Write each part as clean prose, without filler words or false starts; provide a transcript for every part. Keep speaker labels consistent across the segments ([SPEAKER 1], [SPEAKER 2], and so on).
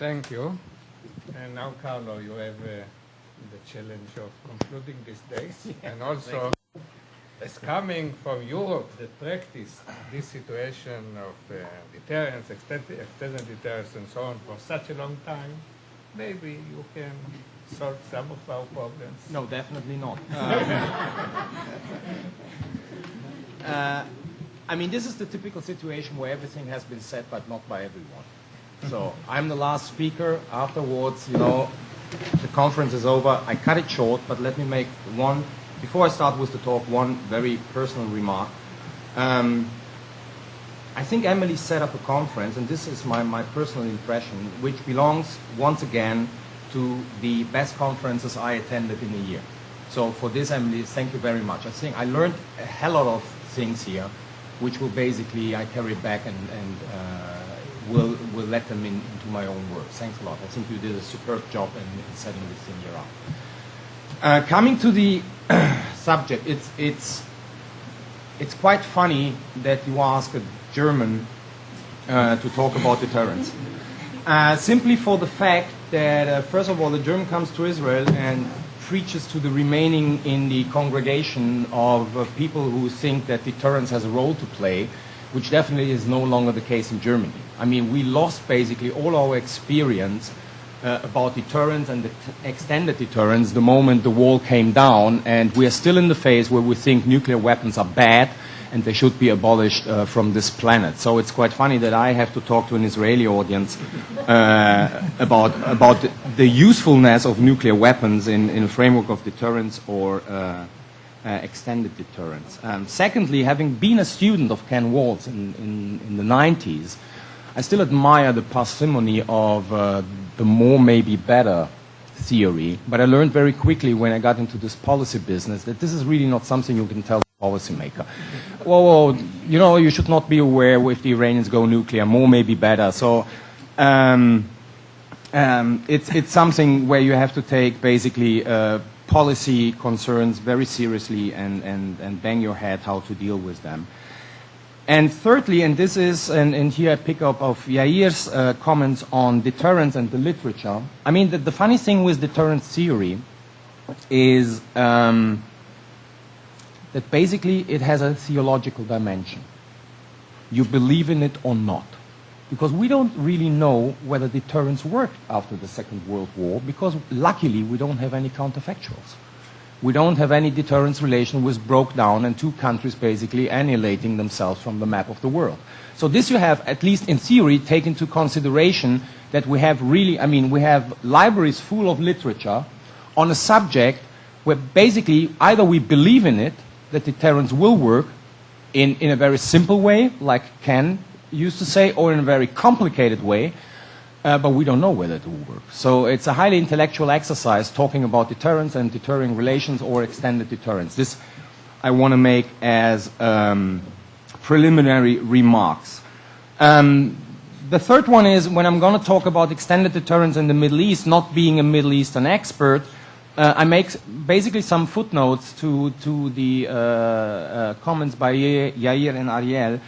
[SPEAKER 1] Thank you. And now, Carlo, you have the challenge of concluding these days. And also, as coming from Europe that practiced this situation of deterrence, extended deterrence, and so on for such a long time, maybe you can solve some of our problems.
[SPEAKER 2] No, definitely not. I mean, this is the typical situation where everything has been said, but not by everyone. So I'm the last speaker. Afterwards, you know, the conference is over. I cut it short, but let me make one, before I start with the talk, one very personal remark. I think Emily set up a conference, and this is my personal impression, which belongs, once again, to the best conferences I attended in a year. So for this, Emily, thank you very much. I think I learned a hell lot of things here, which will basically, I carry back and will let them into my own work. Thanks a lot. I think you did a superb job in setting this thing here up. Coming to the subject, it's quite funny that you ask a German to talk about deterrence. Simply for the fact that, first of all, the German comes to Israel and preaches to the remaining in the congregation of people who think that deterrence has a role to play, which definitely is no longer the case in Germany. I mean, we lost basically all our experience about deterrence and extended deterrence the moment the wall came down, and we are still in the phase where we think nuclear weapons are bad and they should be abolished from this planet. So it's quite funny that I have to talk to an Israeli audience about the usefulness of nuclear weapons in a framework of deterrence or extended deterrence. Secondly, having been a student of Ken Waltz in the 90s, I still admire the parsimony of the more may be better theory, but I learned very quickly when I got into this policy business that this is really not something you can tell the policymaker. Well, you know, you should not be aware if the Iranians go nuclear, more may be better. So it's something where you have to take basically policy concerns very seriously and bang your head how to deal with them. And thirdly, and this is, and here I pick up of Yair's comments on deterrence and the literature. I mean, the funny thing with deterrence theory is that basically it has a theological dimension. You believe in it or not. Because we don't really know whether deterrence worked after the Second World War, because luckily we don't have any counterfactuals. We don't have any deterrence relation which broke down and two countries basically annihilating themselves from the map of the world. So this you have, at least in theory, take into consideration that we have really, I mean, we have libraries full of literature on a subject where basically either we believe in it, that deterrence will work in a very simple way, like Ken used to say, or in a very complicated way, but we don't know whether it will work. So it's a highly intellectual exercise talking about deterrence and deterring relations or extended deterrence. This I want to make as preliminary remarks. The third one is when I'm going to talk about extended deterrence in the Middle East, not being a Middle Eastern expert, I make basically some footnotes to the comments by Yair and Ariel.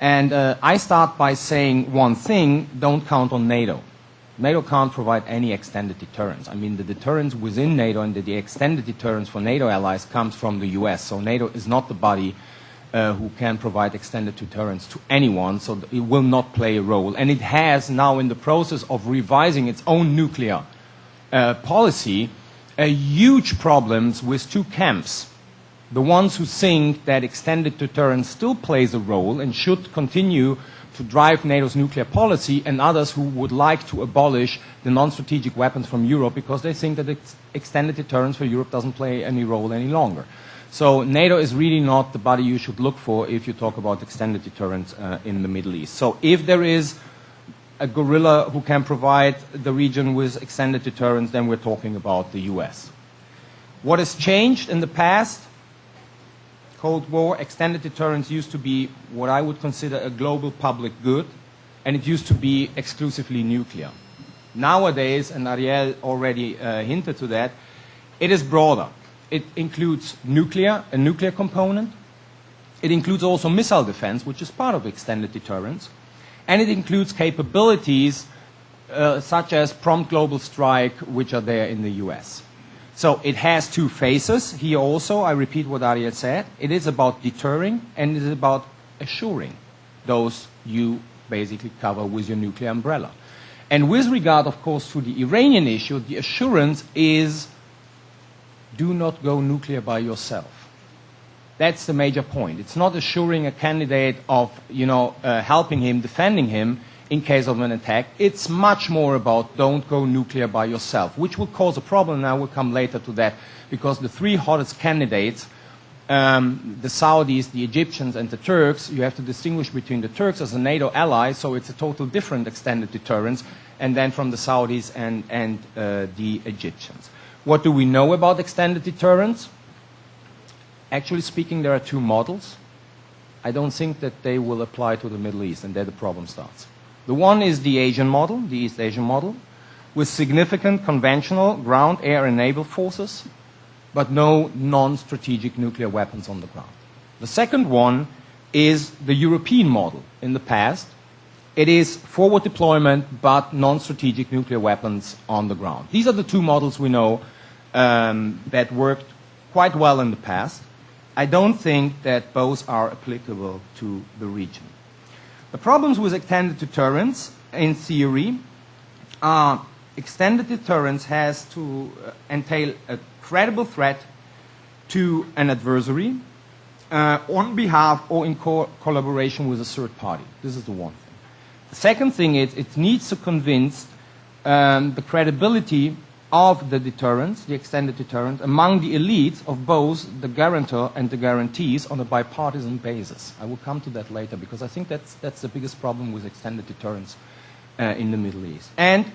[SPEAKER 2] And I start by saying one thing, don't count on NATO. NATO can't provide any extended deterrence. I mean, the deterrence within NATO and the extended deterrence for NATO allies comes from the US. So NATO is not the body who can provide extended deterrence to anyone, so it will not play a role. And it has now, in the process of revising its own nuclear policy, huge problems with two camps. The ones who think that extended deterrence still plays a role and should continue to drive NATO's nuclear policy, and others who would like to abolish the non-strategic weapons from Europe because they think that extended deterrence for Europe doesn't play any role any longer. So NATO is really not the body you should look for if you talk about extended deterrence in the Middle East. So if there is a guerrilla who can provide the region with extended deterrence, then we're talking about the US. What has changed in the past? Cold War, extended deterrence used to be what I would consider a global public good, and it used to be exclusively nuclear. Nowadays, and Ariel already hinted to that, it is broader. It includes nuclear, a nuclear component. It includes also missile defense, which is part of extended deterrence. And it includes capabilities such as prompt global strike, which are there in the US. So it has two phases. Here also, I repeat what Ariel said. It is about deterring and it is about assuring those you basically cover with your nuclear umbrella. And with regard, of course, to the Iranian issue, the assurance is do not go nuclear by yourself. That's the major point. It's not assuring a candidate of, helping him, defending him in case of an attack. It's much more about don't go nuclear by yourself, which will cause a problem, and I will come later to that, because the three hottest candidates, the Saudis, the Egyptians, and the Turks, you have to distinguish between the Turks as a NATO ally, so it's a total different extended deterrence, and then from the Saudis and the Egyptians. What do we know about extended deterrence? Actually speaking, there are two models. I don't think that they will apply to the Middle East, and there the problem starts. The one is the Asian model, the East Asian model, with significant conventional ground, air, and naval forces, but no non-strategic nuclear weapons on the ground. The second one is the European model in the past. It is forward deployment, but non-strategic nuclear weapons on the ground. These are the two models we know that worked quite well in the past. I don't think that both are applicable to the region. The problems with extended deterrence, in theory, are extended deterrence has to entail a credible threat to an adversary on behalf or in collaboration with a third party. This is the one thing. The second thing is it needs to convince the credibility of the deterrence, the extended deterrence, among the elites of both the guarantor and the guarantees on a bipartisan basis. I will come to that later because I think that's the biggest problem with extended deterrence in the Middle East. And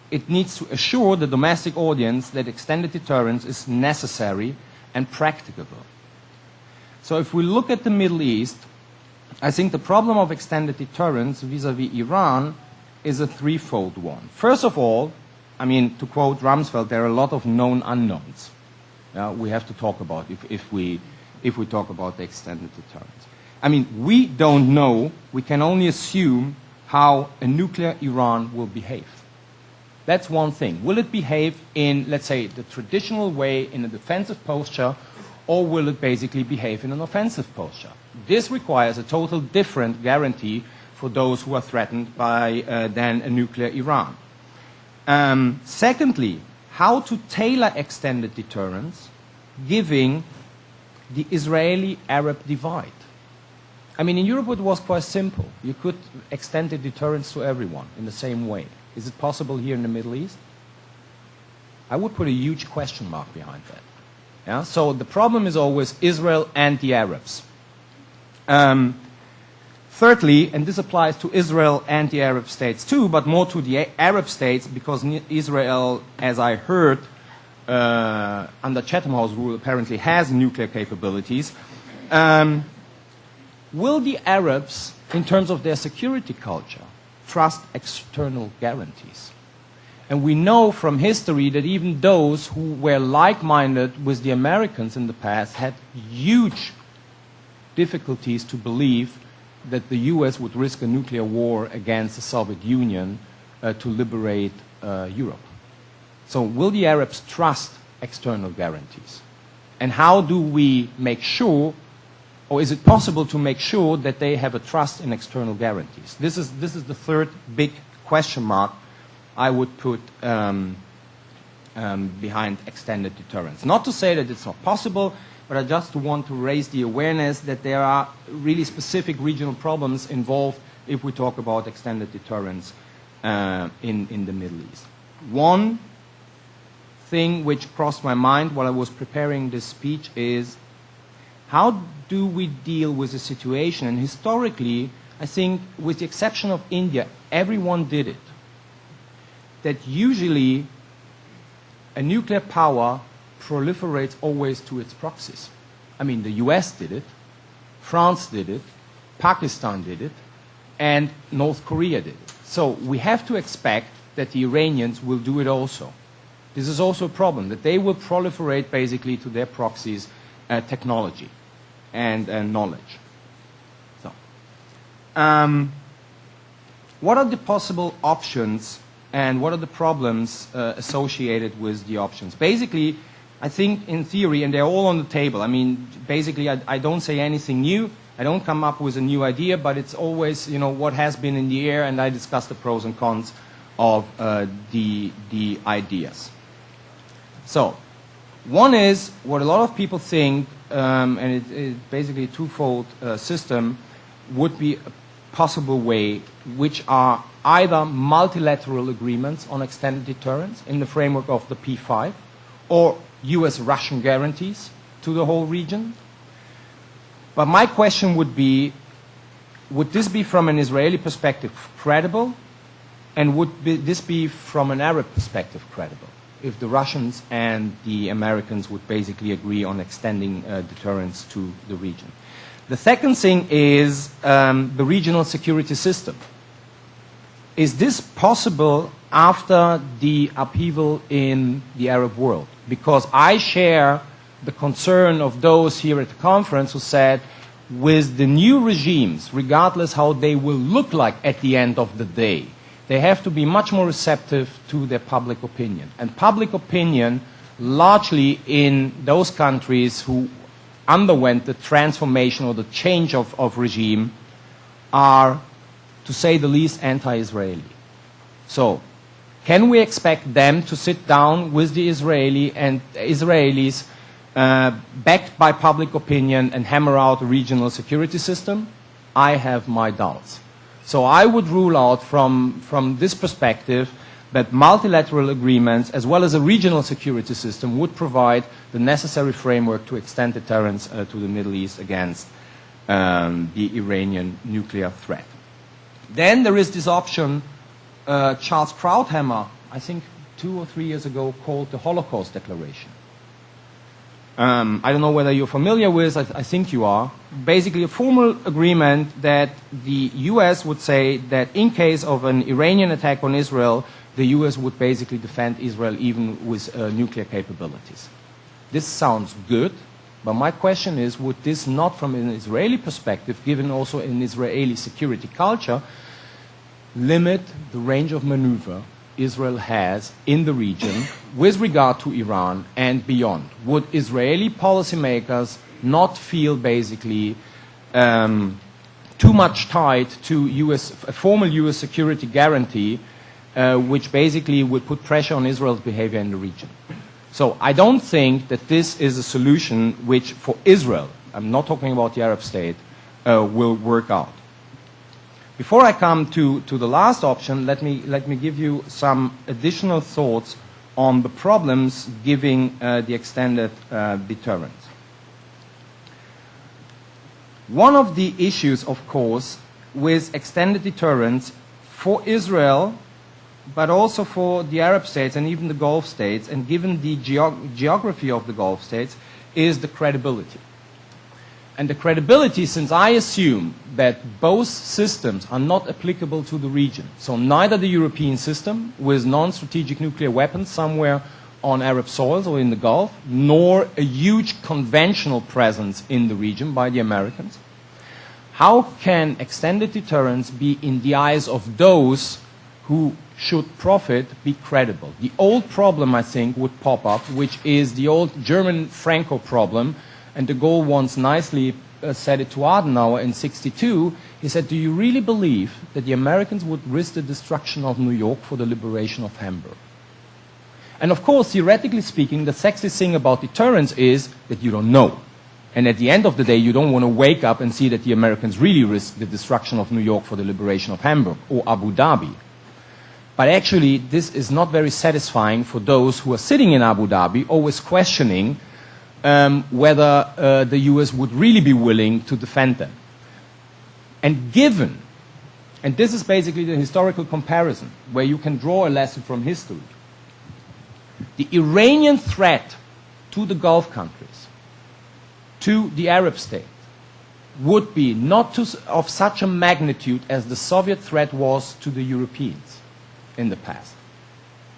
[SPEAKER 2] it needs to assure the domestic audience that extended deterrence is necessary and practicable. So if we look at the Middle East, I think the problem of extended deterrence vis-à-vis Iran is a threefold one. First of all, I mean, to quote Rumsfeld, there are a lot of known unknowns we have to talk about if we talk about the extended deterrence. I mean, we don't know, we can only assume how a nuclear Iran will behave. That's one thing. Will it behave in, let's say, the traditional way in a defensive posture, or will it basically behave in an offensive posture? This requires a total different guarantee for those who are threatened by than a nuclear Iran. Secondly, how to tailor extended deterrence given the Israeli-Arab divide. I mean, in Europe it was quite simple. You could extend the deterrence to everyone in the same way. Is it possible here in the Middle East? I would put a huge question mark behind that. Yeah? So the problem is always Israel and the Arabs. Thirdly, and this applies to Israel and the Arab states too, but more to the Arab states because Israel, as I heard, under Chatham House rule apparently has nuclear capabilities. Will the Arabs, in terms of their security culture, trust external guarantees? And we know from history that even those who were like-minded with the Americans in the past had huge difficulties to believe that the US would risk a nuclear war against the Soviet Union to liberate Europe. So will the Arabs trust external guarantees? And how do we make sure, or is it possible to make sure that they have a trust in external guarantees? This is the third big question mark I would put behind extended deterrence. Not to say that it's not possible, but I just want to raise the awareness that there are really specific regional problems involved if we talk about extended deterrence in the Middle East. One thing which crossed my mind while I was preparing this speech is how do we deal with the situation? And historically, I think with the exception of India, everyone did it. That usually a nuclear power proliferates always to its proxies. I mean, the US did it, France did it, Pakistan did it, and North Korea did it. So we have to expect that the Iranians will do it also. This is also a problem, that they will proliferate basically to their proxies technology and knowledge. So, what are the possible options and what are the problems associated with the options. Basically, I think in theory, and they're all on the table, I mean, basically I don't say anything new, I don't come up with a new idea, but it's always, you know, what has been in the air, and I discuss the pros and cons of the ideas. So, one is what a lot of people think, and it's basically a twofold system, would be a possible way, which are either multilateral agreements on extended deterrence in the framework of the P5, or US-Russian guarantees to the whole region. But my question would be, would this be from an Israeli perspective credible, and would this be from an Arab perspective credible, if the Russians and the Americans would basically agree on extending deterrence to the region? The second thing is the regional security system. Is this possible after the upheaval in the Arab world? Because I share the concern of those here at the conference who said, with the new regimes, regardless how they will look like at the end of the day, they have to be much more receptive to their public opinion. And public opinion, largely in those countries who underwent the transformation or the change of regime, are, to say the least, anti-Israeli. So, can we expect them to sit down with the Israelis, backed by public opinion, and hammer out a regional security system? I have my doubts. So I would rule out from this perspective that multilateral agreements, as well as a regional security system, would provide the necessary framework to extend deterrence to the Middle East against the Iranian nuclear threat. Then there is this option Charles Krauthammer, I think 2 or 3 years ago, called the Holocaust Declaration. I don't know whether you're familiar with, I think you are. Basically a formal agreement that the US would say that in case of an Iranian attack on Israel, the US would basically defend Israel even with nuclear capabilities. This sounds good, but my question is, would this not, from an Israeli perspective, given also an Israeli security culture, limit the range of maneuver Israel has in the region with regard to Iran and beyond? Would Israeli policymakers not feel basically too much tied to a formal US security guarantee, which basically would put pressure on Israel's behavior in the region? So I don't think that this is a solution which, for Israel, I'm not talking about the Arab state, will work out. Before I come to the last option, let me give you some additional thoughts on the problems giving the extended deterrence. One of the issues, of course, with extended deterrence for Israel, but also for the Arab states and even the Gulf states, and given the geography of the Gulf states, is the credibility. And the credibility, since I assume that both systems are not applicable to the region, so neither the European system with non-strategic nuclear weapons somewhere on Arab soils or in the Gulf, nor a huge conventional presence in the region by the Americans, how can extended deterrence be, in the eyes of those who should profit, be credible? The old problem, I think, would pop up, which is the old German Franco problem. And de Gaulle once nicely said it to Adenauer in '62. He said, do you really believe that the Americans would risk the destruction of New York for the liberation of Hamburg? And of course, theoretically speaking, the sexy thing about deterrence is that you don't know. And at the end of the day, you don't want to wake up and see that the Americans really risk the destruction of New York for the liberation of Hamburg or Abu Dhabi. But actually, this is not very satisfying for those who are sitting in Abu Dhabi, always questioning whether the US would really be willing to defend them. And given, and this is basically the historical comparison, where you can draw a lesson from history, the Iranian threat to the Gulf countries, to the Arab state, would be not of such a magnitude as the Soviet threat was to the Europeans in the past.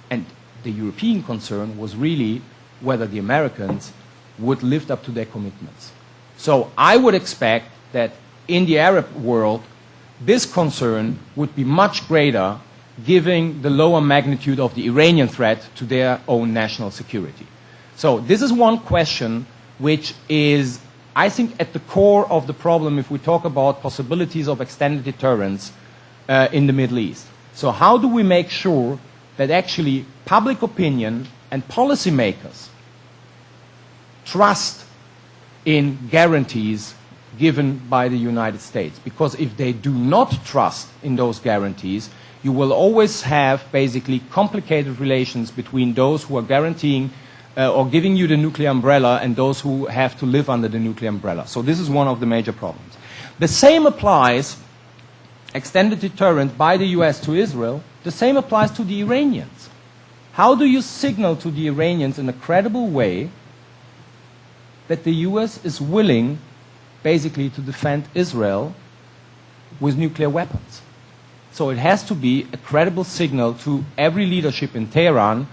[SPEAKER 2] And the European concern was really whether the Americans would live up to their commitments. So I would expect that in the Arab world, this concern would be much greater giving the lower magnitude of the Iranian threat to their own national security. So this is one question which is, I think, at the core of the problem if we talk about possibilities of extended deterrence in the Middle East. So how do we make sure that actually public opinion and policymakers trust in guarantees given by the United States? Because if they do not trust in those guarantees, you will always have basically complicated relations between those who are guaranteeing or giving you the nuclear umbrella and those who have to live under the nuclear umbrella. So this is one of the major problems. The same applies, extended deterrent by the US to Israel, the same applies to the Iranians. How do you signal to the Iranians in a credible way that the US is willing basically to defend Israel with nuclear weapons? So it has to be a credible signal to every leadership in Tehran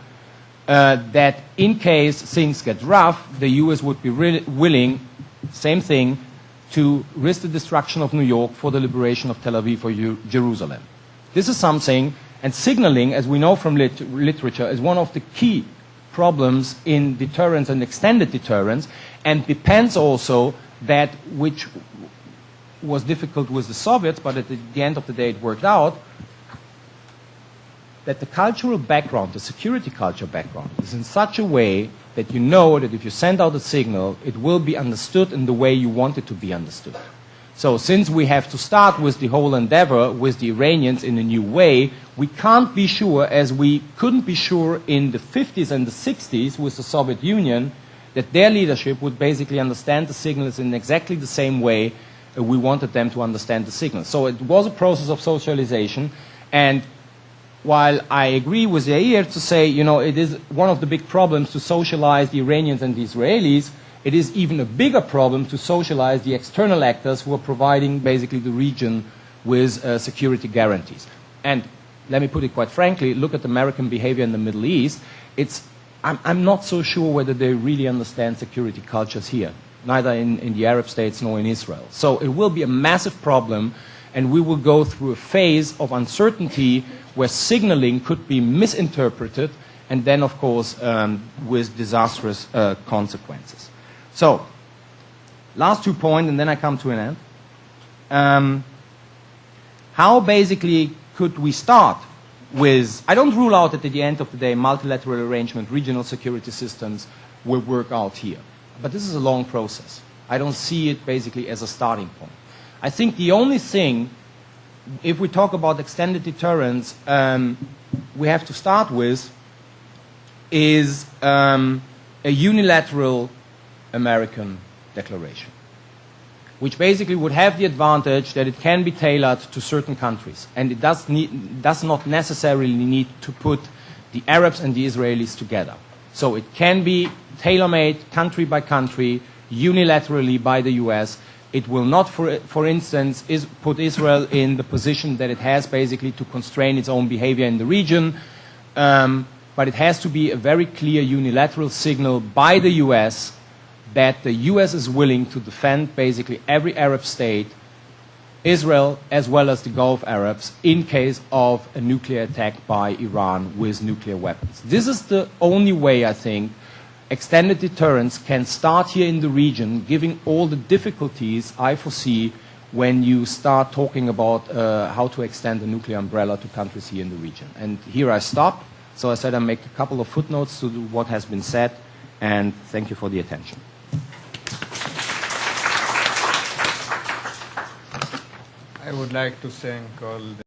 [SPEAKER 2] that in case things get rough, the US would be willing, same thing, to risk the destruction of New York for the liberation of Tel Aviv or Jerusalem. This is something, and signaling, as we know from literature, is one of the key problems in deterrence and extended deterrence, and depends also that which was difficult with the Soviets, but at the end of the day it worked out, that the cultural background, the security culture background, is in such a way that you know that if you send out a signal, it will be understood in the way you want it to be understood. So since we have to start with the whole endeavor with the Iranians in a new way, we can't be sure, as we couldn't be sure in the 50s and the 60s with the Soviet Union, that their leadership would basically understand the signals in exactly the same way we wanted them to understand the signals. So it was a process of socialization, and while I agree with Yair to say, you know, it is one of the big problems to socialize the Iranians and the Israelis, it is even a bigger problem to socialize the external actors who are providing basically the region with security guarantees. And let me put it quite frankly, look at American behavior in the Middle East. I'm not so sure whether they really understand security cultures here, neither in the Arab states nor in Israel. So it will be a massive problem, and we will go through a phase of uncertainty where signaling could be misinterpreted, and then, of course, with disastrous consequences. So, last 2 points, and then I come to an end. How basically could we start with, I don't rule out that at the end of the day, multilateral arrangement, regional security systems will work out here. But this is a long process. I don't see it basically as a starting point. I think the only thing, if we talk about extended deterrence, we have to start with is a unilateral American declaration, which basically would have the advantage that it can be tailored to certain countries, and it does not necessarily need to put the Arabs and the Israelis together. So it can be tailor-made country by country, unilaterally by the US. It will not, for instance, put Israel in the position that it has basically to constrain its own behavior in the region, but it has to be a very clear unilateral signal by the US that the US is willing to defend basically every Arab state, Israel as well as the Gulf Arabs, in case of a nuclear attack by Iran with nuclear weapons. This is the only way, I think, extended deterrence can start here in the region, giving all the difficulties I foresee when you start talking about how to extend the nuclear umbrella to countries here in the region. And here I stop. So I said I make a couple of footnotes to what has been said, and thank you for the attention.
[SPEAKER 1] I would like to thank all the